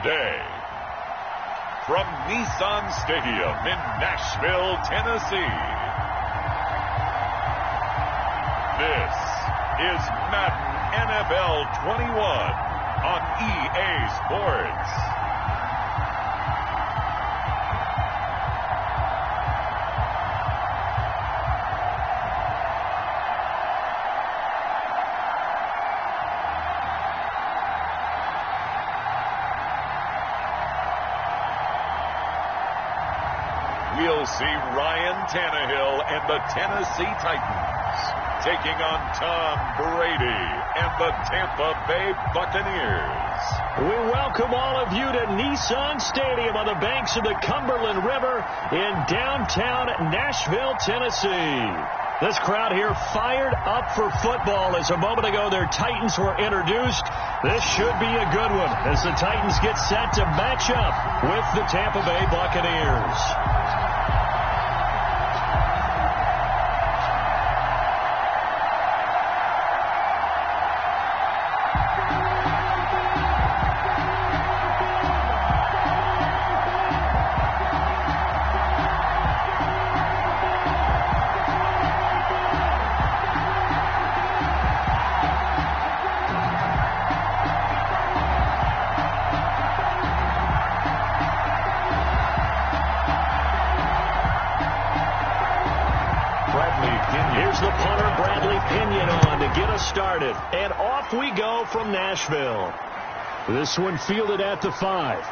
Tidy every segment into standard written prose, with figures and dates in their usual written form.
today. From Nissan Stadium in Nashville, Tennessee, this is Madden NFL 21 on EA Sports. We'll see Ryan Tannehill and the Tennessee Titans taking on Tom Brady and the Tampa Bay Buccaneers. We welcome all of you to Nissan Stadium on the banks of the Cumberland River in downtown Nashville, Tennessee. This crowd here fired up for football as a moment ago their Titans were introduced. This should be a good one as the Titans get set to match up with the Tampa Bay Buccaneers. Here's the punter, Bradley Pinion, on to get us started. And off we go from Nashville. This one fielded at the 5.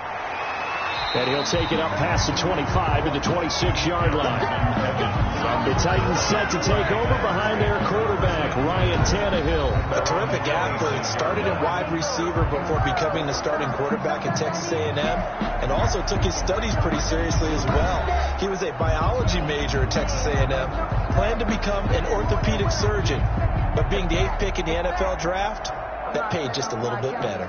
And he'll take it up past the 25 at the 26-yard line. The Titans set to take over behind their quarterback, Ryan Tannehill. A terrific athlete. Started at wide receiver before becoming the starting quarterback at Texas A&M. And also took his studies pretty seriously as well. He was a biology major at Texas A&M. Planned to become an orthopedic surgeon. But being the 8th pick in the NFL draft, that paid just a little bit better.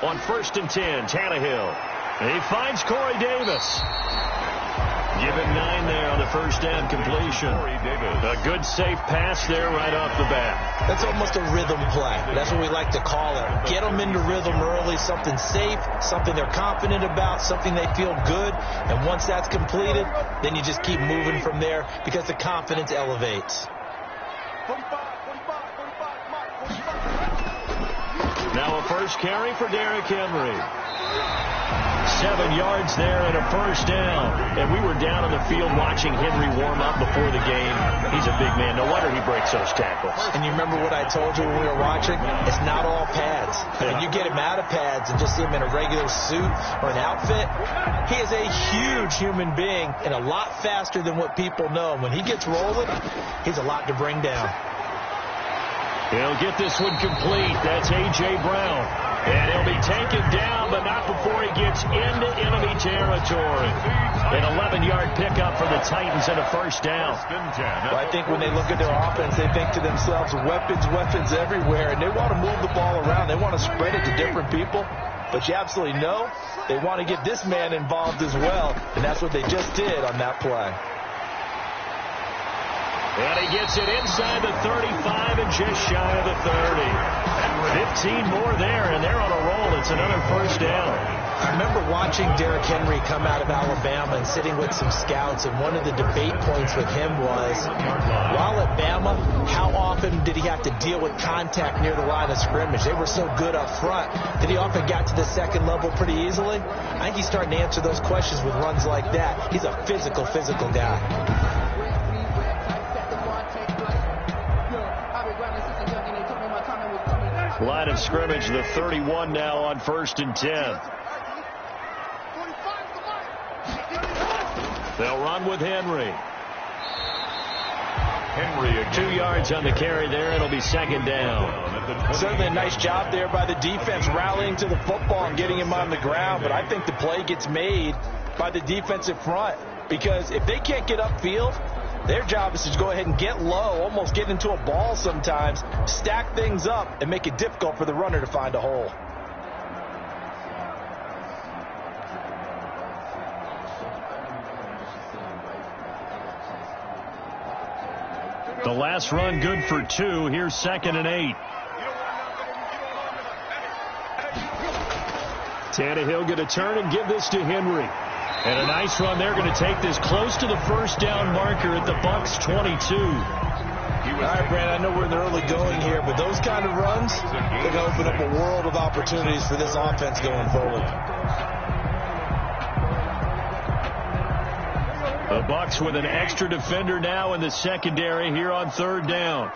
On 1st and 10, Tannehill. He finds Corey Davis. Given 9 there on the first down completion. A good safe pass there right off the bat. That's almost a rhythm play. That's what we like to call it. Get them into rhythm early, something safe, something they're confident about, something they feel good. And once that's completed, then you just keep moving from there because the confidence elevates. Now a first carry for Derrick Henry. 7 yards there and a first down. And we were down on the field watching Henry warm up before the game. He's a big man. No wonder he breaks those tackles. And you remember what I told you when we were watching? It's not all pads. When you get him out of pads and just see him in a regular suit or an outfit, he is a huge human being and a lot faster than what people know. When he gets rolling, he's a lot to bring down. He'll get this one complete. That's A.J. Brown. And he'll be taken down, but not before he gets into enemy territory. An 11-yard pickup for the Titans and a first down. Well, I think when they look at their offense, they think to themselves, weapons everywhere, and they want to move the ball around. They want to spread it to different people. But you absolutely know they want to get this man involved as well, and that's what they just did on that play. And he gets it inside the 35 and just shy of the 30. 15 more there, and they're on a roll. It's another first down. I remember watching Derrick Henry come out of Alabama and sitting with some scouts, and one of the debate points with him was, while at Bama, how often did he have to deal with contact near the line of scrimmage? They were so good up front that he often got to the second level pretty easily. I think he's starting to answer those questions with runs like that. He's a physical guy. Line of scrimmage, the 31 now on 1st and 10. They'll run with Henry. 2 yards on the carry there. It'll be second down. Certainly a nice job there by the defense rallying to the football and getting him on the ground. But I think the play gets made by the defensive front. Because if they can't get upfield, Their job is to go ahead and get low, almost get into a ball sometimes, stack things up, and make it difficult for the runner to find a hole. The last run good for 2. Here's 2nd and 8. Tannehill going to turn and give this to Henry. And a nice run there, going to take this close to the first down marker at the Bucs 22. All right, Brandon, I know we're in the early going here, but those kind of runs, they're going to open up a world of opportunities for this offense going forward. The Bucs with an extra defender now in the secondary here on 3rd down.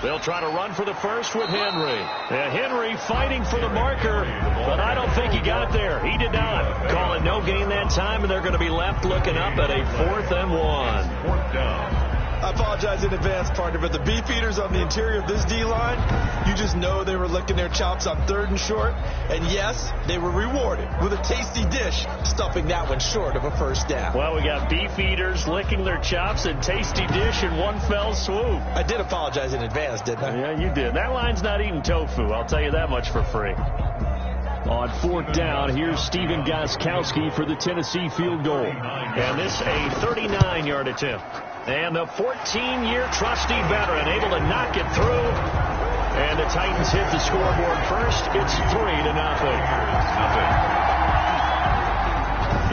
They'll try to run for the first with Henry. Henry fighting for the marker, but I don't think he got there. He did not. Call it no gain that time, and they're going to be left looking up at a 4th and 1. 4th down. I apologize in advance, partner, but the beef eaters on the interior of this D-line, you just know they were licking their chops on 3rd and short. And yes, they were rewarded with a tasty dish, stuffing that one short of a first down. Well, we got beef eaters licking their chops and tasty dish in one fell swoop. I did apologize in advance, didn't I? Yeah, you did. That line's not eating tofu. I'll tell you that much for free. On 4th down, here's Stephen Gostkowski for the Tennessee field goal. And this a 39-yard attempt. And the 14-year trusty veteran able to knock it through. And the Titans hit the scoreboard first. It's 3-0.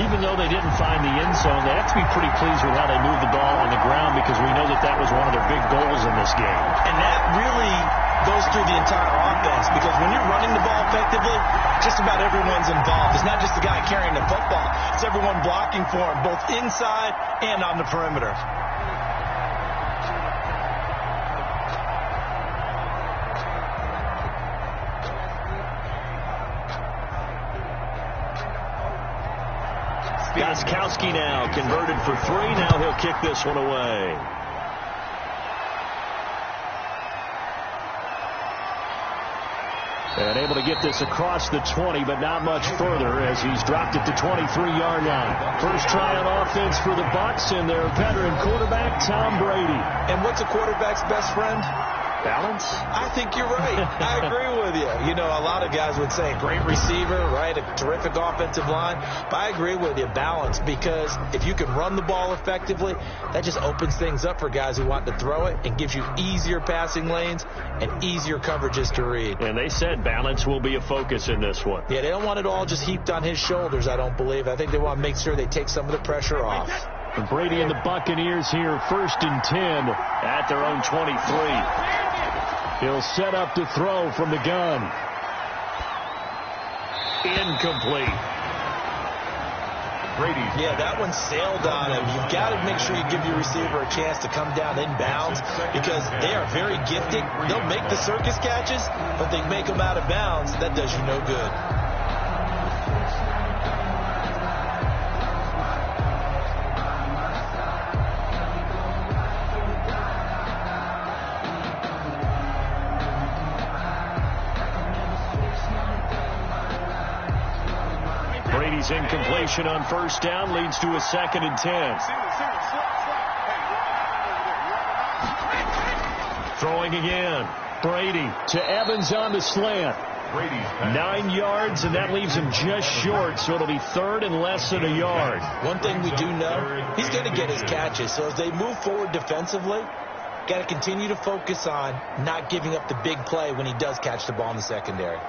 Even though they didn't find the end zone, they have to be pretty pleased with how they moved the ball on the ground, because we know that that was one of their big goals in this game. And that really goes through the entire offense, because when you're running the ball effectively, just about everyone's involved. It's not just the guy carrying the football. It's everyone blocking for him, both inside and on the perimeter. Gostkowski now converted for 3. Now he'll kick this one away. And able to get this across the 20, but not much further, as he's dropped it to 23-yard line. First try on offense for the Bucs and their veteran quarterback, Tom Brady. And what's a quarterback's best friend? Balance? I think you're right. I agree with you. You know, a lot of guys would say a great receiver, right? A terrific offensive line. But I agree with you, balance, because if you can run the ball effectively, that just opens things up for guys who want to throw it and gives you easier passing lanes and easier coverages to read. And they said balance will be a focus in this one. Yeah, they don't want it all just heaped on his shoulders, I don't believe. I think they want to make sure they take some of the pressure off. And Brady and the Buccaneers here, 1st and 10 at their own 23. He'll set up to throw from the gun. Incomplete. Brady. Yeah, that one sailed on him. You've got to make sure you give your receiver a chance to come down inbounds, because they are very gifted. They'll make the circus catches, but they make them out of bounds. That does you no good. Brady's incompletion on 1st down leads to a 2nd and 10. Throwing again. Brady to Evans on the slant. 9 yards, and that leaves him just short, so it'll be 3rd and less than a yard. One thing we do know, he's going to get his catches. So as they move forward defensively, got to continue to focus on not giving up the big play when he does catch the ball in the secondary.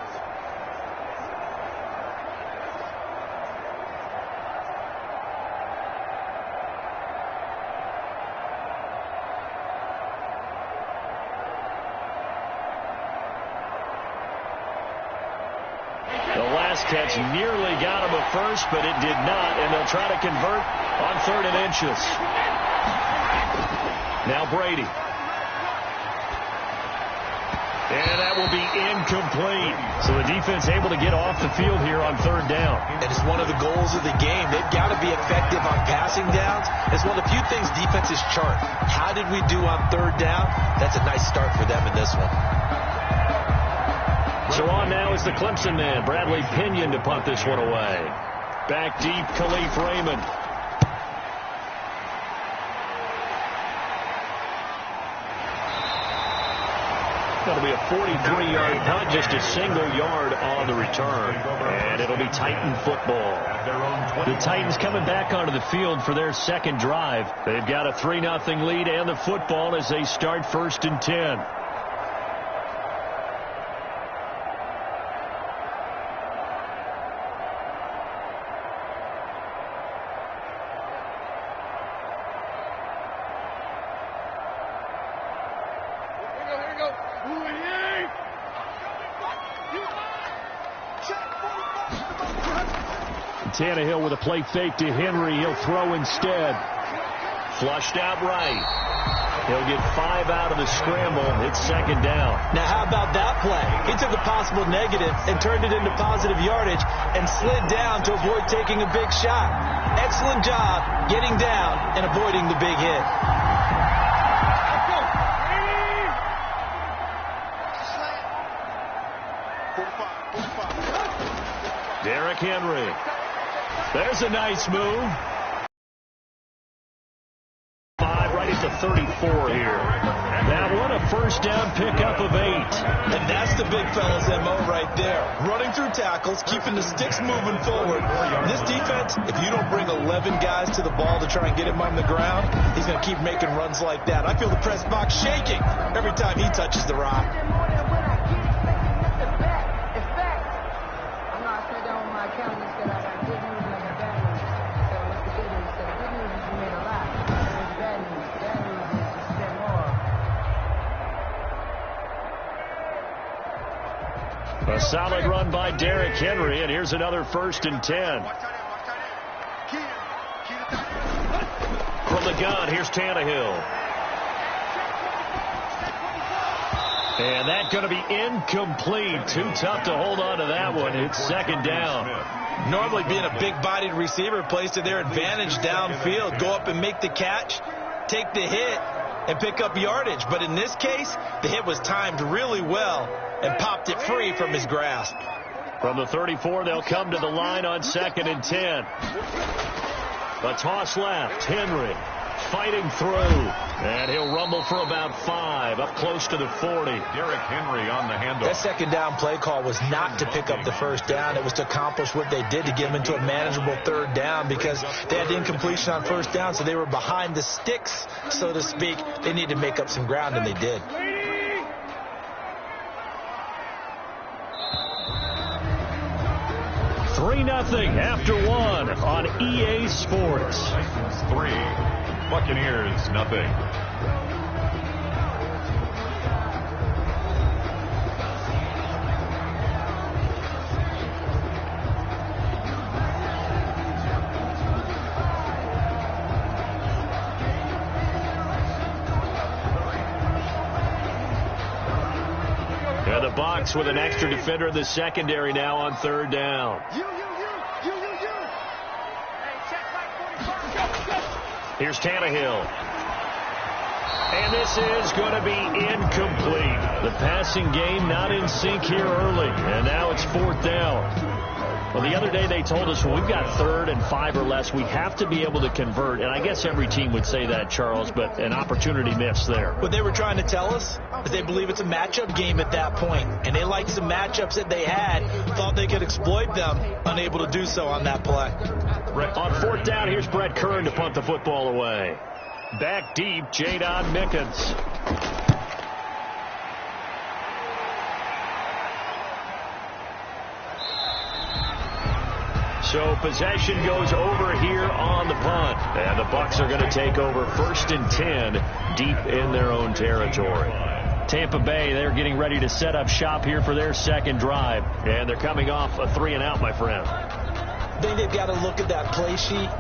Catch nearly got him at first, but it did not, and they'll try to convert on 3rd and inches. Now Brady. And that will be incomplete. So the defense able to get off the field here on 3rd down. And it's one of the goals of the game. They've got to be effective on passing downs. It's one of the few things defenses chart. How did we do on 3rd down? That's a nice start for them in this one. So on now is the Clemson man, Bradley Pinion, to punt this one away. Back deep, Khalif Raymond. It'll be a 43-yard punt, just a single yard on the return. And it'll be Titan football. The Titans coming back onto the field for their second drive. They've got a 3-0 lead and the football as they start 1st and 10. Tannehill with a play fake to Henry. He'll throw instead. Flushed out right. He'll get 5 out of the scramble. It's 2nd down. Now, how about that play? He took a possible negative and turned it into positive yardage and slid down to avoid taking a big shot. Excellent job getting down and avoiding the big hit. Derrick Henry. There's a nice move. 5 right at the 34 here. That one a 1st down pickup of 8. And that's the big fella's MO right there. Running through tackles, keeping the sticks moving forward. This defense, if you don't bring 11 guys to the ball to try and get him on the ground, he's going to keep making runs like that. I feel the press box shaking every time he touches the rock. A solid run by Derrick Henry, and here's another 1st and 10. From the gun, here's Tannehill. And that's going to be incomplete. Too tough to hold on to that one. It's 2nd down. Normally being a big-bodied receiver plays to their advantage downfield. Go up and make the catch, take the hit, and pick up yardage. But in this case, the hit was timed really well and popped it free from his grasp. From the 34, they'll come to the line on 2nd and 10. A toss left. Henry fighting through. And he'll rumble for about 5, up close to the 40. Derrick Henry on the handoff. That 2nd down play call was not to pick up the 1st down. It was to accomplish what they did to get him into a manageable 3rd down because they had the incompletion on 1st down, so they were behind the sticks, so to speak. They needed to make up some ground, and they did. Three 3-0 after 1 on EA Sports. 3, Buccaneers 0. And the Bucs with an extra defender in the secondary now on 3rd down. Here's Tannehill. And this is going to be incomplete. The passing game not in sync here early. And now it's 4th down. Well, the other day they told us when we've got 3rd and 5 or less, we have to be able to convert. And I guess every team would say that, Charles, but an opportunity missed there. What they were trying to tell us is they believe it's a matchup game at that point. And they liked some matchups that they had, thought they could exploit them, unable to do so on that play. On 4th down, here's Brett Kern to punt the football away. Back deep, Jadon Mickens. So possession goes over here on the punt. And the Bucs are going to take over 1st and 10 deep in their own territory. Tampa Bay, they're getting ready to set up shop here for their 2nd drive. And they're coming off a 3-and-out, my friend. I think they've got to look at that play sheet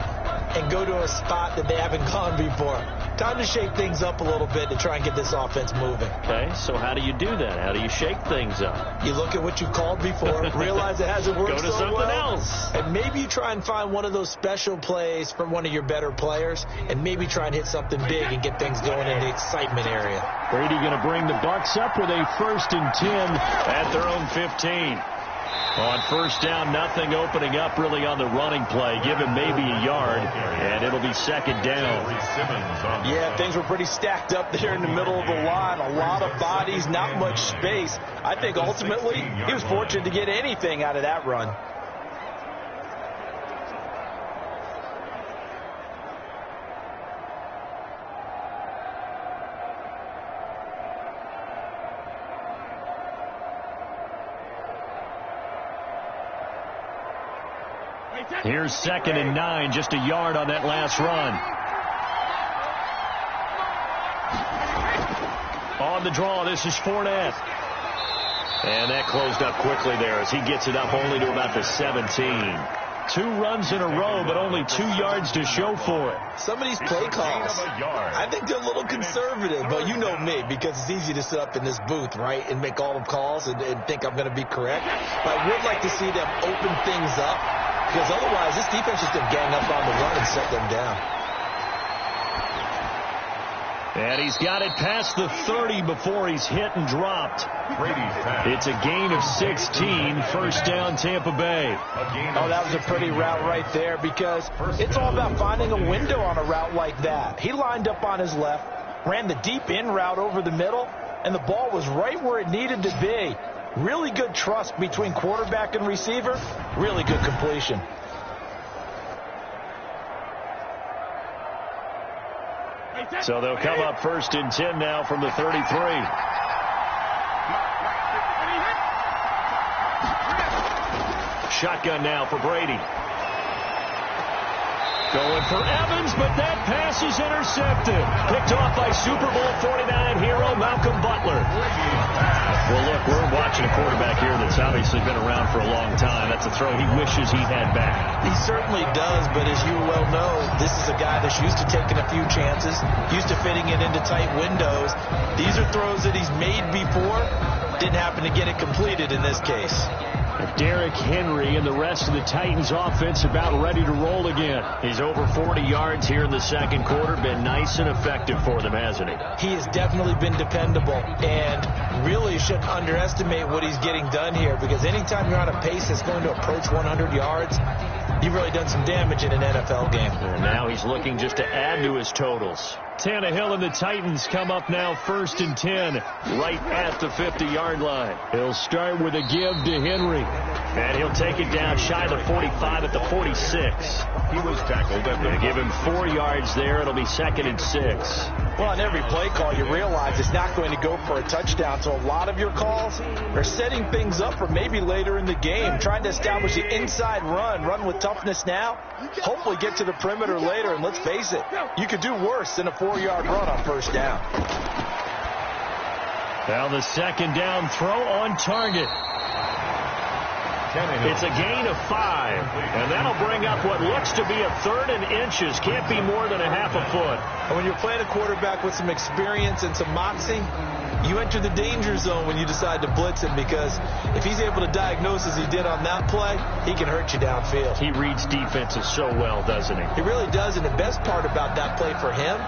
and go to a spot that they haven't gone before. Time to shake things up a little bit to try and get this offense moving. Okay, so how do you do that? How do you shake things up? You look at what you called before, realize it hasn't worked Go to so something well, else. and maybe you try and find one of those special plays from one of your better players, and maybe try and hit something big and get things going in the excitement area. Brady going to bring the Bucs up with a 1st and 10 at their own 15. On first down, nothing opening up really on the running play. Give him maybe a yard, and it'll be second down. Yeah, things were pretty stacked up there in the middle of the line. A lot of bodies, not much space. I think ultimately he was fortunate to get anything out of that run. Here's 2nd and 9, just a yard on that last run. On the draw, this is Fournette. And that closed up quickly there as he gets it up only to about the 17. 2 runs in a row, but only 2 yards to show for it. Some of these play calls, I think they're a little conservative, but you know me, because it's easy to sit up in this booth, right, and make all the calls and think I'm going to be correct. But I would like to see them open things up, because otherwise this defense is going to gang up on the run and set them down. And he's got it past the 30 before he's hit and dropped. It's a gain of 16, first down Tampa Bay. Oh, that was a pretty route right there, because it's all about finding a window on a route like that. He lined up on his left, ran the deep in route over the middle, and the ball was right where it needed to be. Really good trust between quarterback and receiver. Really good completion. So they'll come up 1st and 10 now from the 33. Shotgun now for Brady. Going for Evans, but that pass is intercepted. Picked off by Super Bowl 49 hero Malcolm Butler. Well, look, we're watching a quarterback here that's obviously been around for a long time. That's a throw he wishes he had back. He certainly does, but as you well know, this is a guy that's used to taking a few chances, used to fitting it into tight windows. These are throws that he's made before. Didn't happen to get it completed in this case. Derrick Henry and the rest of the Titans offense about ready to roll again. He's over 40 yards here in the second quarter. Been nice and effective for them, hasn't he? He has definitely been dependable, and really shouldn't underestimate what he's getting done here, because anytime you're on a pace that's going to approach 100 yards, you've really done some damage in an NFL game. And now he's looking just to add to his totals. Tannehill and the Titans come up now 1st and 10, right at the 50-yard line. He'll start with a give to Henry. And he'll take it down shy of the 45 at the 46. He was tackled at the... They give him 4 yards there. It'll be 2nd and 6. Well, on every play call, you realize it's not going to go for a touchdown. So a lot of your calls are setting things up for maybe later in the game, trying to establish the inside run with toughness now, hopefully get to the perimeter later. And let's face it, you could do worse than a 4-yard run on first down. Now the second down throw on target. It's a gain of 5, and that'll bring up what looks to be a 3rd and inches. Can't be more than a half a foot. And when you're playing a quarterback with some experience and some moxie, you enter the danger zone when you decide to blitz him, because if he's able to diagnose as he did on that play, he can hurt you downfield. He reads defenses so well, doesn't he? He really does, and the best part about that play for him,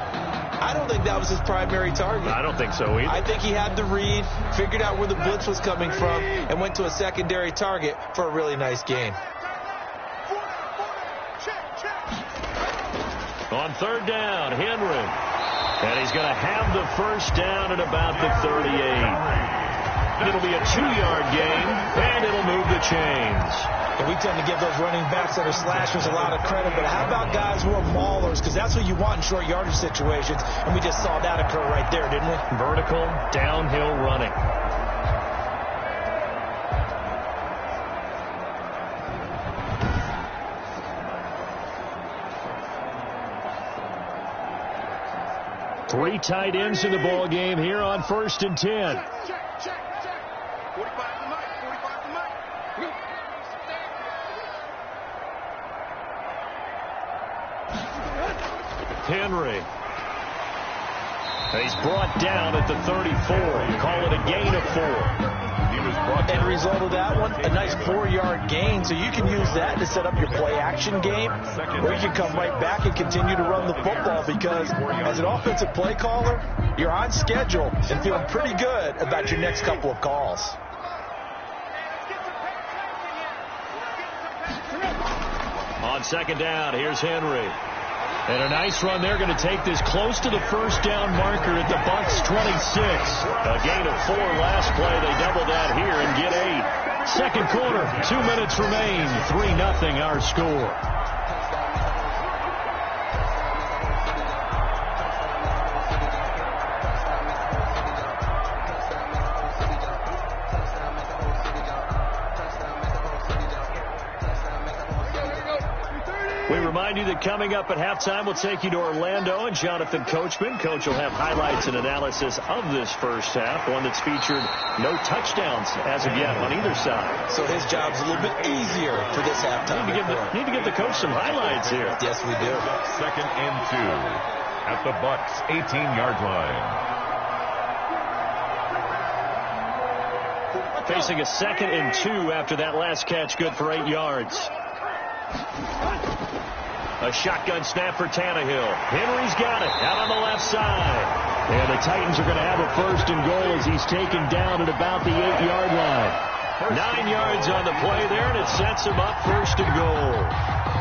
I don't think that was his primary target. I don't think so either. I think he had the read, figured out where the blitz was coming from, and went to a secondary target for a really nice gain. On 3rd down, Henry. And he's going to have the first down at about the 38. It'll be a 2-yard gain, and it'll move the chains. And we tend to give those running backs that are slashers a lot of credit, but how about guys who are maulers? Because that's what you want in short yardage situations, and we just saw that occur right there, didn't we? Vertical, downhill running. Three tight ends in the ball game here on 1st and 10. Henry. He's brought down at the 34. Call it a gain of 4. And result of that one, a nice 4-yard gain. So you can use that to set up your play action game, or you can come right back and continue to run the football, because as an offensive play caller, you're on schedule and feeling pretty good about your next couple of calls. On second down, here's Henry. And a nice run there, going to take this close to the first down marker at the Bucs 26. A gain of 4 last play. They double that here and get 8. Second quarter, 2 minutes remain. 3-0 our score. We remind you that coming up at halftime, we'll take you to Orlando and Jonathan Coachman. Coach will have highlights and analysis of this first half, one that's featured no touchdowns as of yet on either side. So his job's a little bit easier for this halftime. Need to give the coach some highlights here. Yes, we do. 2nd and 2 at the Bucs 18-yard line. Facing a 2nd and 2 after that last catch, good for 8 yards. A shotgun snap for Tannehill. Henry's got it out on the left side. And the Titans are going to have a 1st and goal as he's taken down at about the 8-yard line. 9 yards on the play there, and it sets him up 1st and goal.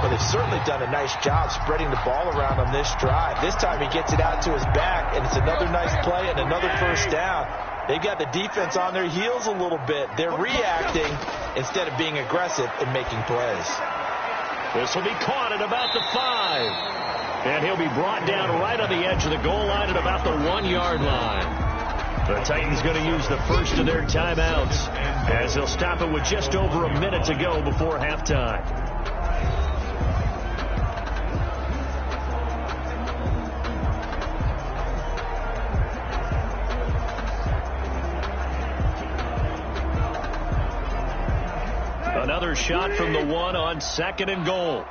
But they've certainly done a nice job spreading the ball around on this drive. This time he gets it out to his back, and it's another nice play and another 1st down. They've got the defense on their heels a little bit. They're reacting instead of being aggressive and making plays. This will be caught at about the 5. And he'll be brought down right on the edge of the goal line at about the 1-yard line. The Titans going to use the first of their timeouts as they'll stop it with just over a minute to go before halftime. Another shot from the 1 on 2nd and goal.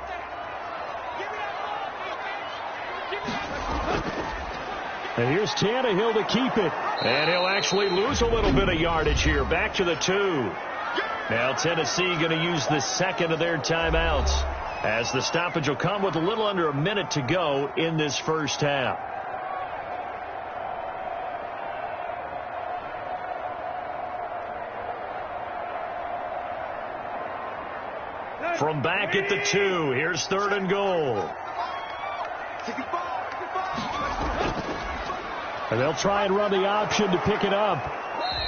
And here's Tannehill to keep it. And he'll actually lose a little bit of yardage here. Back to the 2. Now Tennessee going to use the 2nd of their timeouts as the stoppage will come with a little under a minute to go in this first half. From back at the 2, here's 3rd and goal. And they'll try and run the option to pick it up.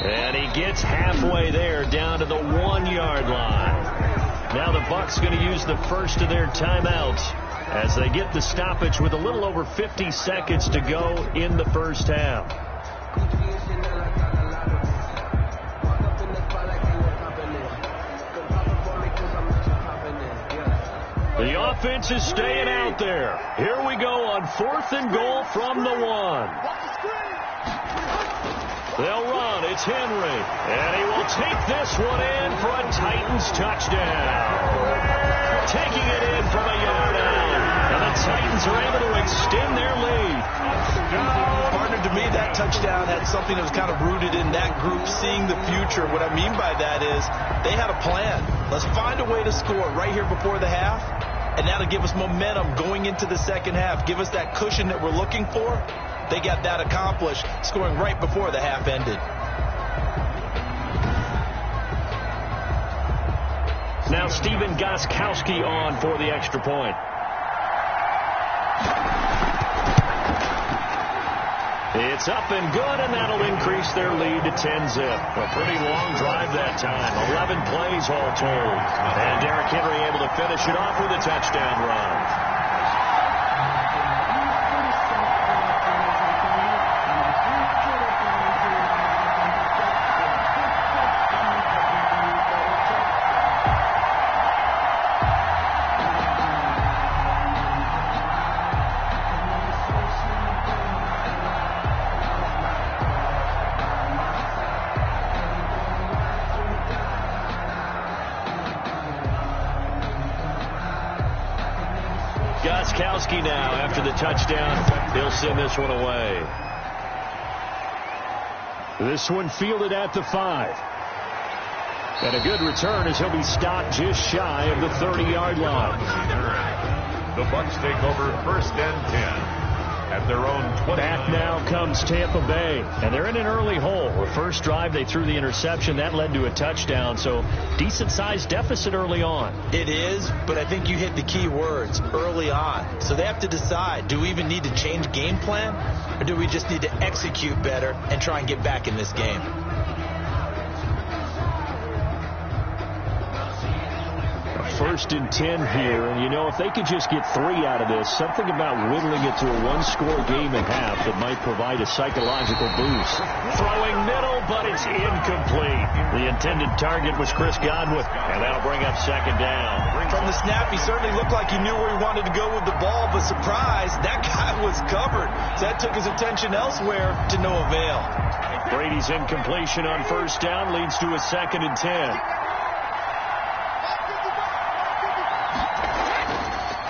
And he gets halfway there down to the 1-yard line. Now the Bucs going to use the first of their timeouts as they get the stoppage with a little over 50 seconds to go in the first half. The offense is staying out there. Here we go on 4th and goal from the 1. They'll run. It's Henry. And he will take this one in for a Titans touchdown. Taking it in from a yard out. And the Titans are able to extend their lead. Partner, to me, that touchdown had something that was kind of rooted in that group seeing the future. What I mean by that is they had a plan. Let's find a way to score right here before the half. And that'll give us momentum going into the second half. Give us that cushion that we're looking for. They got that accomplished, scoring right before the half ended. Now Stephen Gostkowski on for the extra point. It's up and good, and that'll increase their lead to 10-zip. A pretty long drive that time. 11 plays all told. And Derrick Henry able to finish it off with a touchdown run. Gostkowski now, after the touchdown, he'll send this one away. This one fielded at the 5. And a good return as he'll be stopped just shy of the 30-yard line. The Bucs take over 1st and 10 at their own 20. Back now comes Tampa Bay, and they're in an early hole. The first drive, they threw the interception. That led to a touchdown, so decent-sized deficit early on. It is, but I think you hit the key words, early on. So they have to decide, do we even need to change game plan, or do we just need to execute better and try and get back in this game? First and 10 here, and you know, if they could just get 3 out of this, something about whittling it to a one-score game at half that might provide a psychological boost. Throwing middle, but it's incomplete. The intended target was Chris Godwin, and that'll bring up second down. From the snap, he certainly looked like he knew where he wanted to go with the ball, but surprise, that guy was covered. So that took his attention elsewhere to no avail. Brady's incompletion on first down leads to a second and 10.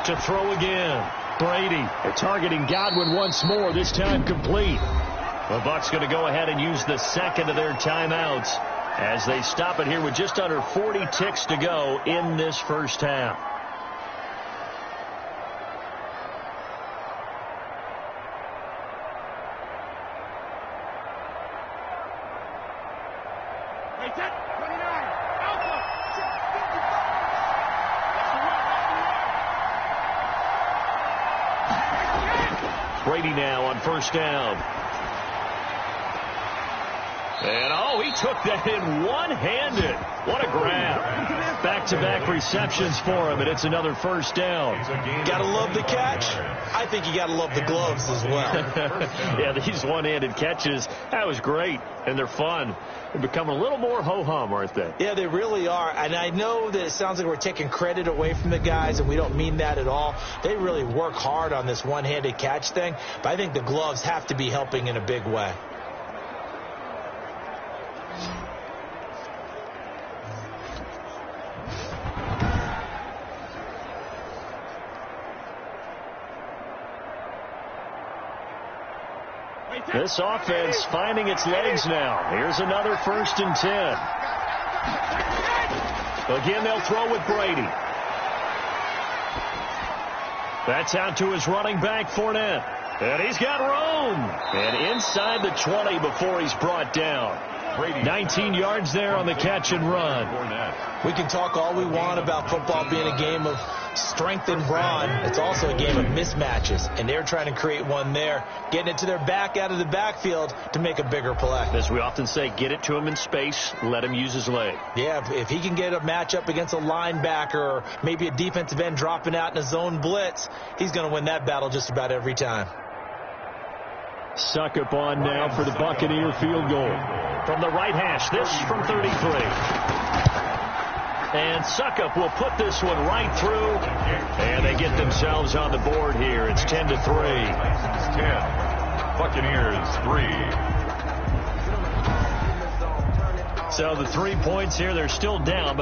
To throw again. Brady targeting Godwin once more, this time complete. The Bucs going to go ahead and use the second of their timeouts as they stop it here with just under 40 ticks to go in this first half. Brady now on first down. And, oh, he took that in one-handed. What a grab. Back-to-back receptions for him, and it's another first down. Got to love the catch. I think you got to love the gloves as well. Yeah, these one-handed catches, that was great, and they're fun. They're becoming a little more ho-hum, aren't they? Yeah, they really are. And I know that it sounds like we're taking credit away from the guys, and we don't mean that at all. They really work hard on this one-handed catch thing, but I think the gloves have to be helping in a big way. This offense finding its legs now. Here's another first and 10. Again, they'll throw with Brady. That's out to his running back, Fournette. And he's got room. And inside the 20 before he's brought down. 19 yards there on the catch and run. We can talk all we want about football being a game of strength and brawn. It's also a game of mismatches, and they're trying to create one there, getting it to their back out of the backfield to make a bigger play. As we often say, get it to him in space, let him use his leg. Yeah, if he can get a matchup against a linebacker or maybe a defensive end dropping out in a zone blitz, he's going to win that battle just about every time. Suck up on now for the Buccaneer field goal. From the right hash, this from 33. And Suckup will put this one right through. And they get themselves on the board here. It's 10-3. 10. Buccaneers 3. So the 3 points here, they're still down, but